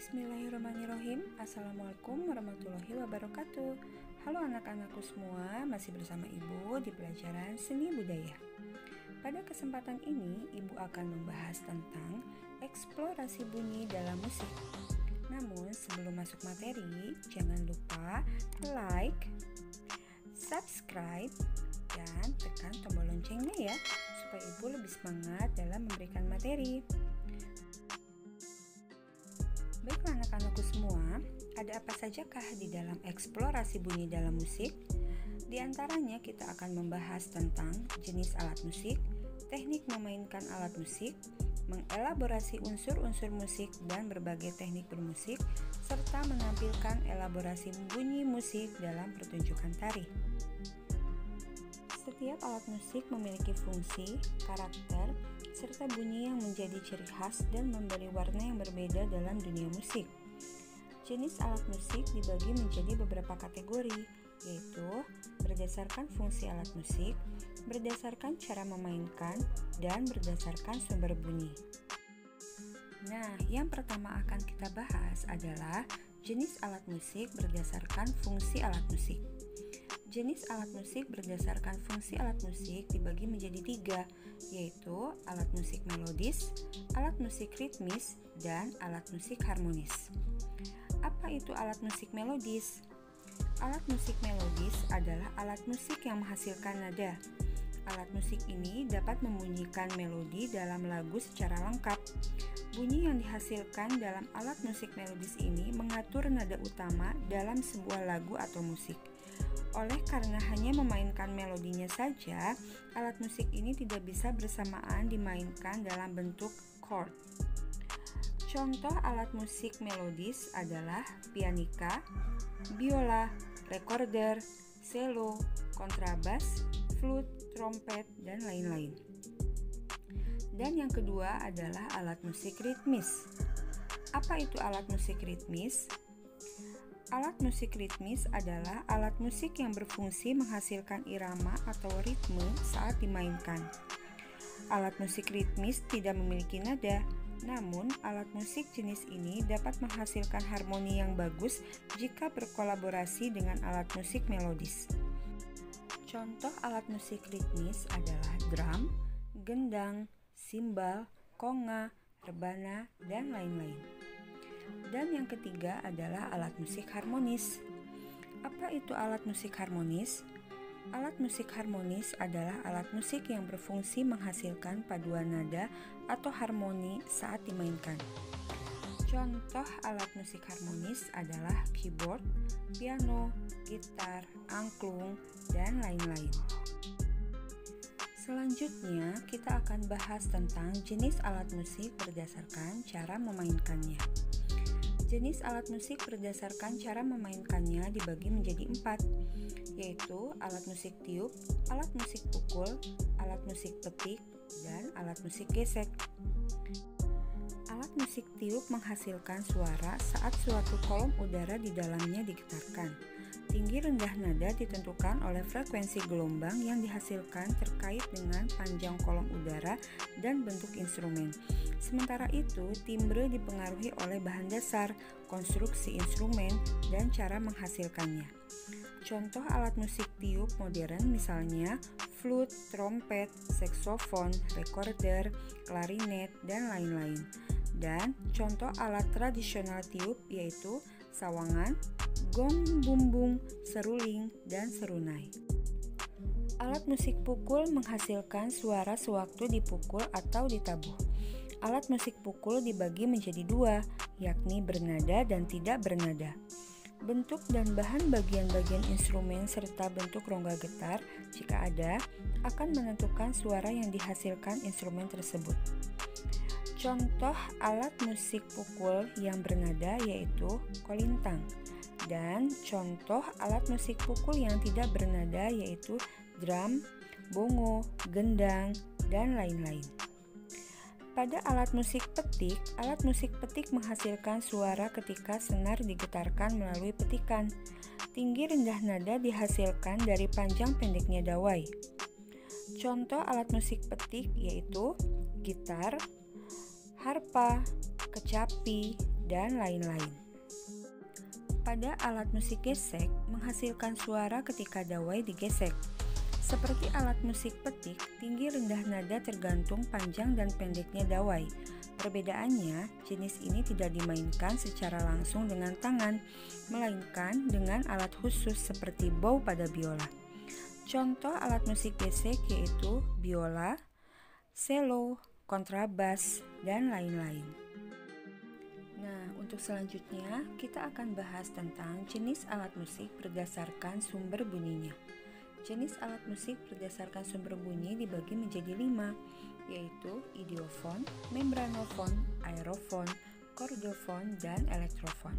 Bismillahirrahmanirrahim. Assalamualaikum warahmatullahi wabarakatuh. Halo anak-anakku semua, masih bersama Ibu di pelajaran seni budaya. Pada kesempatan ini, Ibu akan membahas tentang eksplorasi bunyi dalam musik. Namun sebelum masuk materi, jangan lupa like, subscribe, dan tekan tombol loncengnya ya, supaya Ibu lebih semangat dalam memberikan materi. Baiklah anak-anakku semua, ada apa sajakah di dalam eksplorasi bunyi dalam musik? Di antaranya kita akan membahas tentang jenis alat musik, teknik memainkan alat musik, mengelaborasi unsur-unsur musik dan berbagai teknik bermusik, serta menampilkan elaborasi bunyi musik dalam pertunjukan tari. Setiap alat musik memiliki fungsi, karakter, serta bunyi yang menjadi ciri khas dan memberi warna yang berbeda dalam dunia musik. Jenis alat musik dibagi menjadi beberapa kategori, yaitu berdasarkan fungsi alat musik, berdasarkan cara memainkan, dan berdasarkan sumber bunyi. Nah, yang pertama akan kita bahas adalah jenis alat musik berdasarkan fungsi alat musik. Jenis alat musik berdasarkan fungsi alat musik dibagi menjadi 3, yaitu alat musik melodis, alat musik ritmis, dan alat musik harmonis. Apa itu alat musik melodis? Alat musik melodis adalah alat musik yang menghasilkan nada. Alat musik ini dapat membunyikan melodi dalam lagu secara lengkap. Bunyi yang dihasilkan dalam alat musik melodis ini mengatur nada utama dalam sebuah lagu atau musik. Oleh karena hanya memainkan melodinya saja, alat musik ini tidak bisa bersamaan dimainkan dalam bentuk chord. Contoh alat musik melodis adalah pianika, biola, recorder, cello, kontrabas, flute, trompet, dan lain-lain. Dan yang kedua adalah alat musik ritmis. Apa itu alat musik ritmis? Alat musik ritmis adalah alat musik yang berfungsi menghasilkan irama atau ritme saat dimainkan. Alat musik ritmis tidak memiliki nada, namun alat musik jenis ini dapat menghasilkan harmoni yang bagus jika berkolaborasi dengan alat musik melodis. Contoh alat musik ritmis adalah drum, gendang, simbal, konga, rebana, dan lain-lain. Dan yang ketiga adalah alat musik harmonis. Apa itu alat musik harmonis? Alat musik harmonis adalah alat musik yang berfungsi menghasilkan paduan nada atau harmoni saat dimainkan. Contoh alat musik harmonis adalah keyboard, piano, gitar, angklung, dan lain-lain. Selanjutnya, kita akan bahas tentang jenis alat musik berdasarkan cara memainkannya. Jenis alat musik berdasarkan cara memainkannya dibagi menjadi 4, yaitu alat musik tiup, alat musik pukul, alat musik petik, dan alat musik gesek. Alat musik tiup menghasilkan suara saat suatu kolom udara di dalamnya digetarkan. Tinggi rendah nada ditentukan oleh frekuensi gelombang yang dihasilkan terkait dengan panjang kolom udara dan bentuk instrumen. Sementara itu, timbre dipengaruhi oleh bahan dasar, konstruksi instrumen, dan cara menghasilkannya. Contoh alat musik tiup modern misalnya flute, trompet, saksofon, recorder, klarinet, dan lain-lain. Dan contoh alat tradisional tiup yaitu sawangan, gong, bumbung, seruling, dan serunai. Alat musik pukul menghasilkan suara sewaktu dipukul atau ditabuh. Alat musik pukul dibagi menjadi 2, yakni bernada dan tidak bernada. Bentuk dan bahan bagian-bagian instrumen serta bentuk rongga getar, jika ada, akan menentukan suara yang dihasilkan instrumen tersebut. Contoh alat musik pukul yang bernada yaitu kolintang. Dan contoh alat musik pukul yang tidak bernada yaitu drum, bongo, gendang, dan lain-lain. Pada alat musik petik menghasilkan suara ketika senar digetarkan melalui petikan. Tinggi rendah nada dihasilkan dari panjang pendeknya dawai. Contoh alat musik petik yaitu gitar, harpa, kecapi, dan lain-lain. Pada alat musik gesek menghasilkan suara ketika dawai digesek. Seperti alat musik petik, tinggi rendah nada tergantung panjang dan pendeknya dawai. Perbedaannya, jenis ini tidak dimainkan secara langsung dengan tangan, melainkan dengan alat khusus seperti bow pada biola. Contoh alat musik gesek yaitu biola, cello, kontrabas, dan lain-lain. Nah, untuk selanjutnya kita akan bahas tentang jenis alat musik berdasarkan sumber bunyinya. Jenis alat musik berdasarkan sumber bunyi dibagi menjadi 5, yaitu idiofon, membranofon, aerofon, kordofon, dan elektrofon.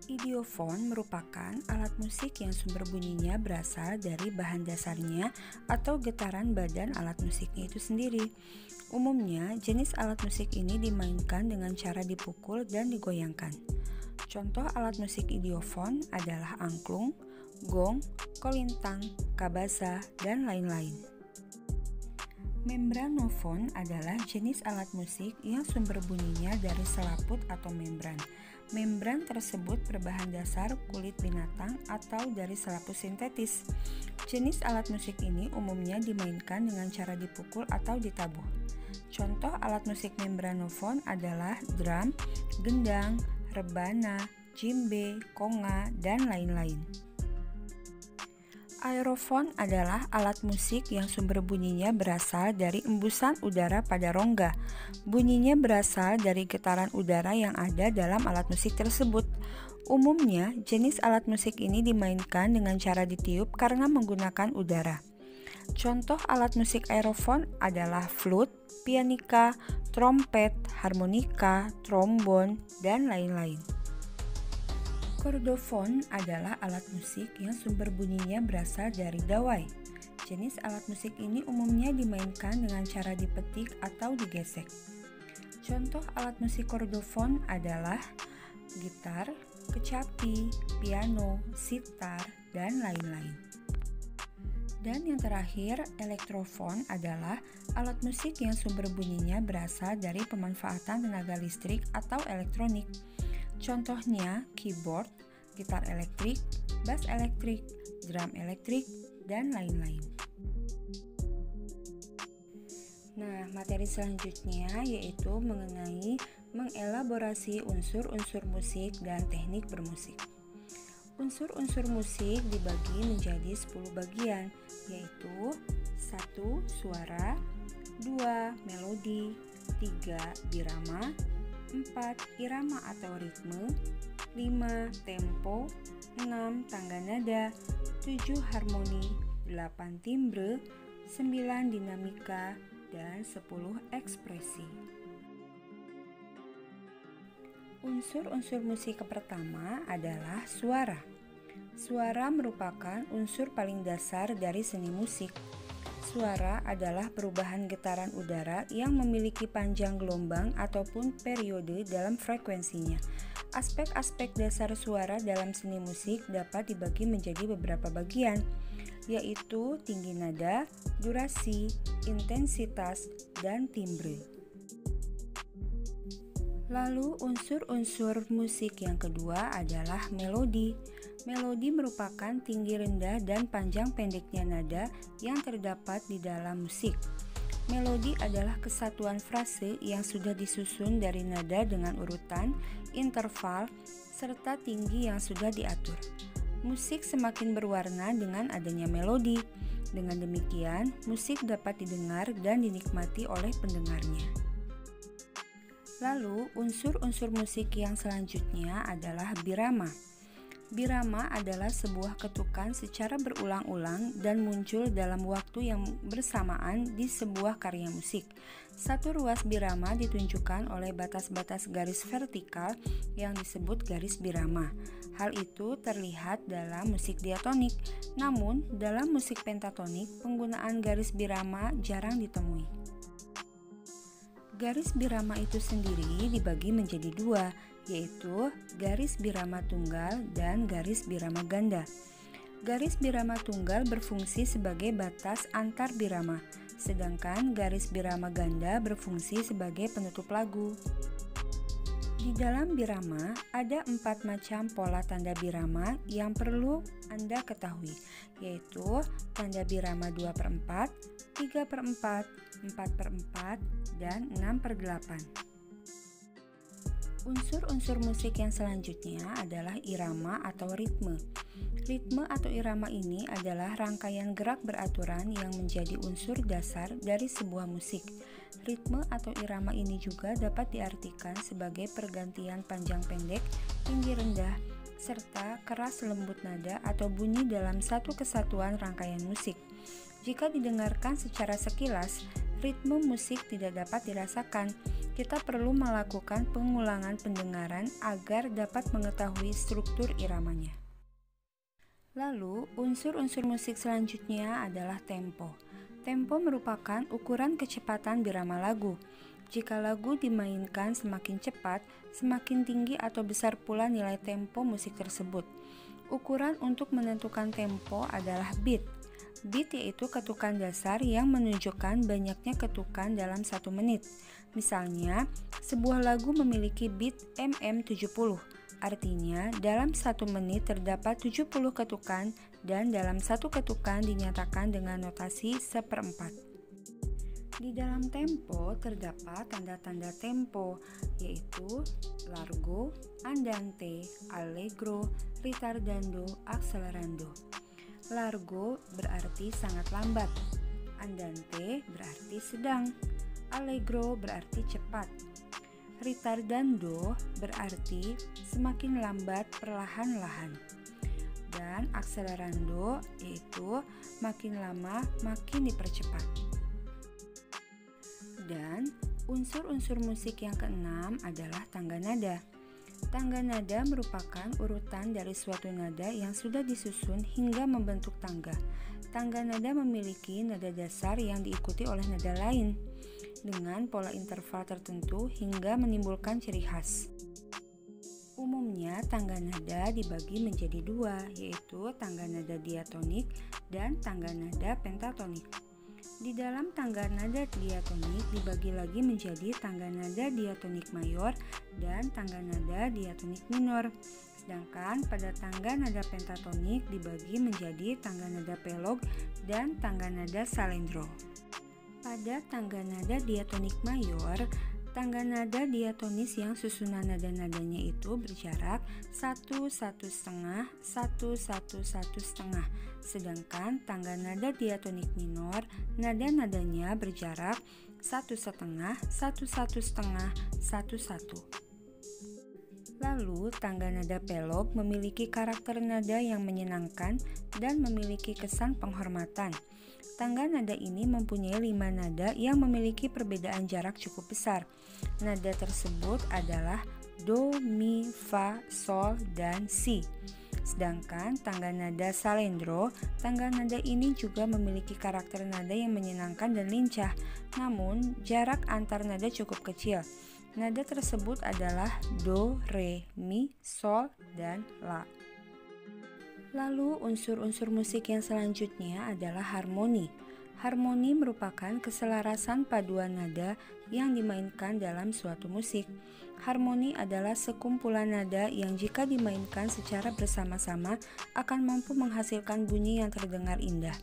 Idiofon merupakan alat musik yang sumber bunyinya berasal dari bahan dasarnya atau getaran badan alat musiknya itu sendiri. Umumnya, jenis alat musik ini dimainkan dengan cara dipukul dan digoyangkan. Contoh alat musik idiofon adalah angklung, gong, kolintang, kabasa, dan lain-lain. Membranofon adalah jenis alat musik yang sumber bunyinya dari selaput atau membran. Membran tersebut berbahan dasar kulit binatang atau dari selaput sintetis. Jenis alat musik ini umumnya dimainkan dengan cara dipukul atau ditabuh. Contoh alat musik membranofon adalah drum, gendang, rebana, djembe, konga, dan lain-lain. Aerofon adalah alat musik yang sumber bunyinya berasal dari embusan udara pada rongga. Bunyinya berasal dari getaran udara yang ada dalam alat musik tersebut. Umumnya, jenis alat musik ini dimainkan dengan cara ditiup karena menggunakan udara. Contoh alat musik aerofon adalah flute, pianika, trompet, harmonika, trombon, dan lain-lain. Kordofon adalah alat musik yang sumber bunyinya berasal dari dawai. Jenis alat musik ini umumnya dimainkan dengan cara dipetik atau digesek. Contoh alat musik kordofon adalah gitar, kecapi, piano, sitar, dan lain-lain. Dan yang terakhir, elektrofon adalah alat musik yang sumber bunyinya berasal dari pemanfaatan tenaga listrik atau elektronik. Contohnya keyboard, gitar elektrik, bass elektrik, drum elektrik, dan lain-lain. Nah, materi selanjutnya yaitu mengenai mengelaborasi unsur-unsur musik dan teknik bermusik. Unsur-unsur musik dibagi menjadi 10 bagian, yaitu 1. Suara, 2. Melodi, 3. Birama, 4. Irama atau ritme, 5. Tempo, 6. Tangga nada, 7. Harmoni, 8. Timbre, 9. Dinamika, dan 10. Ekspresi. Unsur-unsur musik pertama adalah suara. Suara merupakan unsur paling dasar dari seni musik. Suara adalah perubahan getaran udara yang memiliki panjang gelombang ataupun periode dalam frekuensinya. Aspek-aspek dasar suara dalam seni musik dapat dibagi menjadi beberapa bagian, yaitu tinggi nada, durasi, intensitas, dan timbre. Lalu unsur-unsur musik yang kedua adalah melodi. Melodi merupakan tinggi rendah dan panjang pendeknya nada yang terdapat di dalam musik. Melodi adalah kesatuan frase yang sudah disusun dari nada dengan urutan, interval, serta tinggi yang sudah diatur. Musik semakin berwarna dengan adanya melodi. Dengan demikian, musik dapat didengar dan dinikmati oleh pendengarnya. Lalu, unsur-unsur musik yang selanjutnya adalah birama. Birama adalah sebuah ketukan secara berulang-ulang dan muncul dalam waktu yang bersamaan di sebuah karya musik. Satu ruas birama ditunjukkan oleh batas-batas garis vertikal yang disebut garis birama. Hal itu terlihat dalam musik diatonik, namun dalam musik pentatonik penggunaan garis birama jarang ditemui. Garis birama itu sendiri dibagi menjadi dua, yaitu garis birama tunggal dan garis birama ganda. Garis birama tunggal berfungsi sebagai batas antar birama, sedangkan garis birama ganda berfungsi sebagai penutup lagu. Di dalam birama ada 4 macam pola tanda birama yang perlu Anda ketahui, yaitu tanda birama 2/4, 3/4, 4/4, dan 6/8. Unsur-unsur musik yang selanjutnya adalah irama atau ritme. Ritme atau irama ini adalah rangkaian gerak beraturan yang menjadi unsur dasar dari sebuah musik. Ritme atau irama ini juga dapat diartikan sebagai pergantian panjang pendek, tinggi rendah, serta keras lembut nada atau bunyi dalam satu kesatuan rangkaian musik. Jika didengarkan secara sekilas, ritme musik tidak dapat dirasakan. Kita perlu melakukan pengulangan pendengaran agar dapat mengetahui struktur iramanya. Lalu, unsur-unsur musik selanjutnya adalah tempo. Tempo merupakan ukuran kecepatan birama lagu. Jika lagu dimainkan semakin cepat, semakin tinggi atau besar pula nilai tempo musik tersebut. Ukuran untuk menentukan tempo adalah beat. Beat yaitu ketukan dasar yang menunjukkan banyaknya ketukan dalam 1 menit. Misalnya, sebuah lagu memiliki beat mm70. Artinya, dalam 1 menit terdapat 70 ketukan dan dalam 1 ketukan dinyatakan dengan notasi 1/4. Di dalam tempo terdapat tanda-tanda tempo, yaitu largo, andante, allegro, ritardando, accelerando. Largo berarti sangat lambat, andante berarti sedang, allegro berarti cepat. Ritardando berarti semakin lambat perlahan-lahan, dan accelerando yaitu makin lama makin dipercepat. Dan unsur-unsur musik yang keenam adalah tangga nada. Tangga nada merupakan urutan dari suatu nada yang sudah disusun hingga membentuk tangga. Tangga nada memiliki nada dasar yang diikuti oleh nada lain dengan pola interval tertentu hingga menimbulkan ciri khas. Umumnya tangga nada dibagi menjadi 2, yaitu tangga nada diatonik dan tangga nada pentatonik. Di dalam tangga nada diatonik dibagi lagi menjadi tangga nada diatonik mayor dan tangga nada diatonik minor. Sedangkan pada tangga nada pentatonik dibagi menjadi tangga nada pelog dan tangga nada salendro. Pada tangga nada diatonik mayor, tangga nada diatonis yang susunan nada-nadanya itu berjarak 1, 1/2, 1, 1, 1/2. Sedangkan tangga nada diatonik minor, nada-nadanya berjarak 1/2, 1, 1/2, 1, 1. Lalu, tangga nada pelog memiliki karakter nada yang menyenangkan dan memiliki kesan penghormatan. Tangga nada ini mempunyai 5 nada yang memiliki perbedaan jarak cukup besar. Nada tersebut adalah Do, Mi, Fa, Sol, dan Si. Sedangkan tangga nada salendro, tangga nada ini juga memiliki karakter nada yang menyenangkan dan lincah, namun jarak antar nada cukup kecil. Nada tersebut adalah Do, Re, Mi, Sol, dan La. Lalu unsur-unsur musik yang selanjutnya adalah harmoni. Harmoni merupakan keselarasan paduan nada yang dimainkan dalam suatu musik. Harmoni adalah sekumpulan nada yang jika dimainkan secara bersama-sama akan mampu menghasilkan bunyi yang terdengar indah.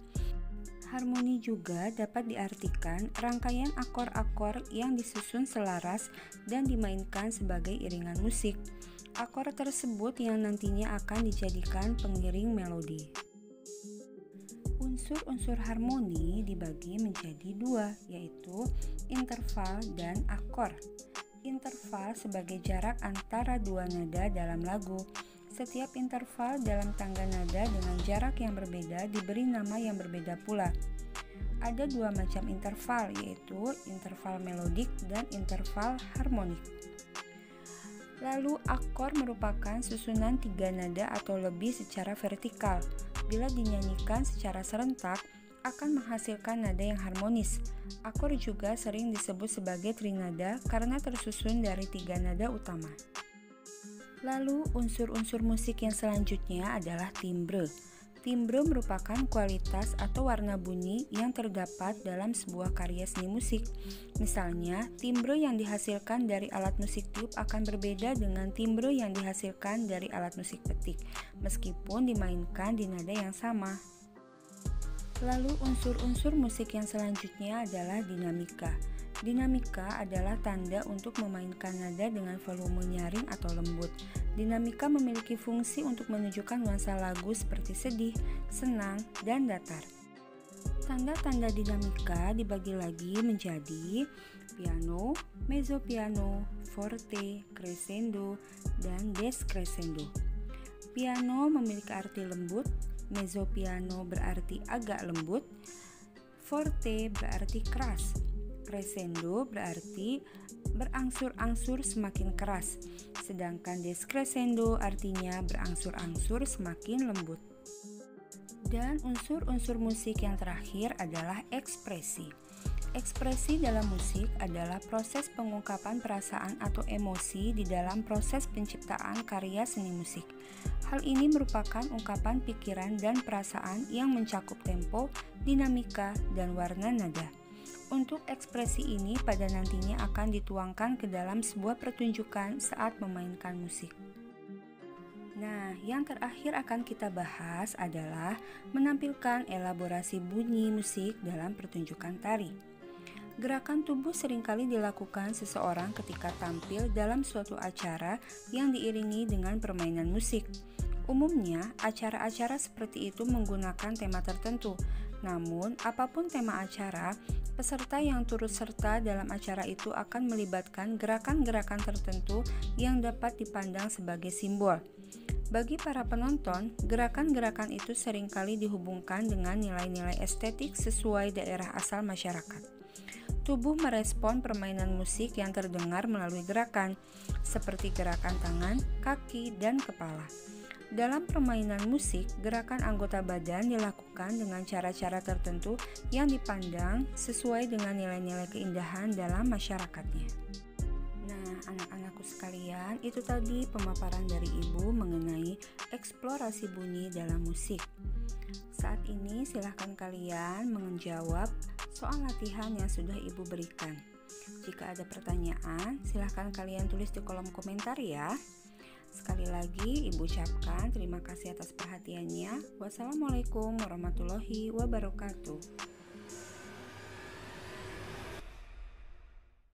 Harmoni juga dapat diartikan rangkaian akor-akor yang disusun selaras dan dimainkan sebagai iringan musik. Akor tersebut yang nantinya akan dijadikan pengiring melodi. Unsur-unsur harmoni dibagi menjadi 2, yaitu interval dan akor. Interval sebagai jarak antara 2 nada dalam lagu. Setiap interval dalam tangga nada dengan jarak yang berbeda diberi nama yang berbeda pula. Ada 2 macam interval, yaitu interval melodik dan interval harmonik. Lalu akor merupakan susunan 3 nada atau lebih secara vertikal. Bila dinyanyikan secara serentak, akan menghasilkan nada yang harmonis. Akor juga sering disebut sebagai trinada karena tersusun dari 3 nada utama. Lalu unsur-unsur musik yang selanjutnya adalah timbre. Timbre merupakan kualitas atau warna bunyi yang terdapat dalam sebuah karya seni musik. Misalnya, timbre yang dihasilkan dari alat musik tiup akan berbeda dengan timbre yang dihasilkan dari alat musik petik, meskipun dimainkan di nada yang sama. Lalu unsur-unsur musik yang selanjutnya adalah dinamika. Dinamika adalah tanda untuk memainkan nada dengan volume nyaring atau lembut. Dinamika memiliki fungsi untuk menunjukkan nuansa lagu seperti sedih, senang, dan datar. Tanda-tanda dinamika dibagi lagi menjadi piano, mezzo piano, forte, crescendo, dan descrescendo. Piano memiliki arti lembut, mezzo piano berarti agak lembut, forte berarti keras, crescendo berarti berangsur-angsur semakin keras, sedangkan descrescendo artinya berangsur-angsur semakin lembut. Dan unsur-unsur musik yang terakhir adalah ekspresi. Ekspresi dalam musik adalah proses pengungkapan perasaan atau emosi di dalam proses penciptaan karya seni musik. Hal ini merupakan ungkapan pikiran dan perasaan yang mencakup tempo, dinamika, dan warna nada. Untuk ekspresi ini pada nantinya akan dituangkan ke dalam sebuah pertunjukan saat memainkan musik. Nah, yang terakhir akan kita bahas adalah menampilkan elaborasi bunyi musik dalam pertunjukan tari. Gerakan tubuh seringkali dilakukan seseorang ketika tampil dalam suatu acara yang diiringi dengan permainan musik. Umumnya, acara-acara seperti itu menggunakan tema tertentu. Namun, apapun tema acara, peserta yang turut serta dalam acara itu akan melibatkan gerakan-gerakan tertentu yang dapat dipandang sebagai simbol. Bagi para penonton, gerakan-gerakan itu seringkali dihubungkan dengan nilai-nilai estetik sesuai daerah asal masyarakat. Tubuh merespon permainan musik yang terdengar melalui gerakan, seperti gerakan tangan, kaki, dan kepala. Dalam permainan musik, gerakan anggota badan dilakukan dengan cara-cara tertentu yang dipandang sesuai dengan nilai-nilai keindahan dalam masyarakatnya. Nah, anak-anakku sekalian, itu tadi pemaparan dari Ibu mengenai eksplorasi bunyi dalam musik. Saat ini silahkan kalian menjawab soal latihan yang sudah Ibu berikan. Jika ada pertanyaan, silahkan kalian tulis di kolom komentar ya. Sekali lagi, Ibu ucapkan terima kasih atas perhatiannya. Wassalamualaikum warahmatullahi wabarakatuh.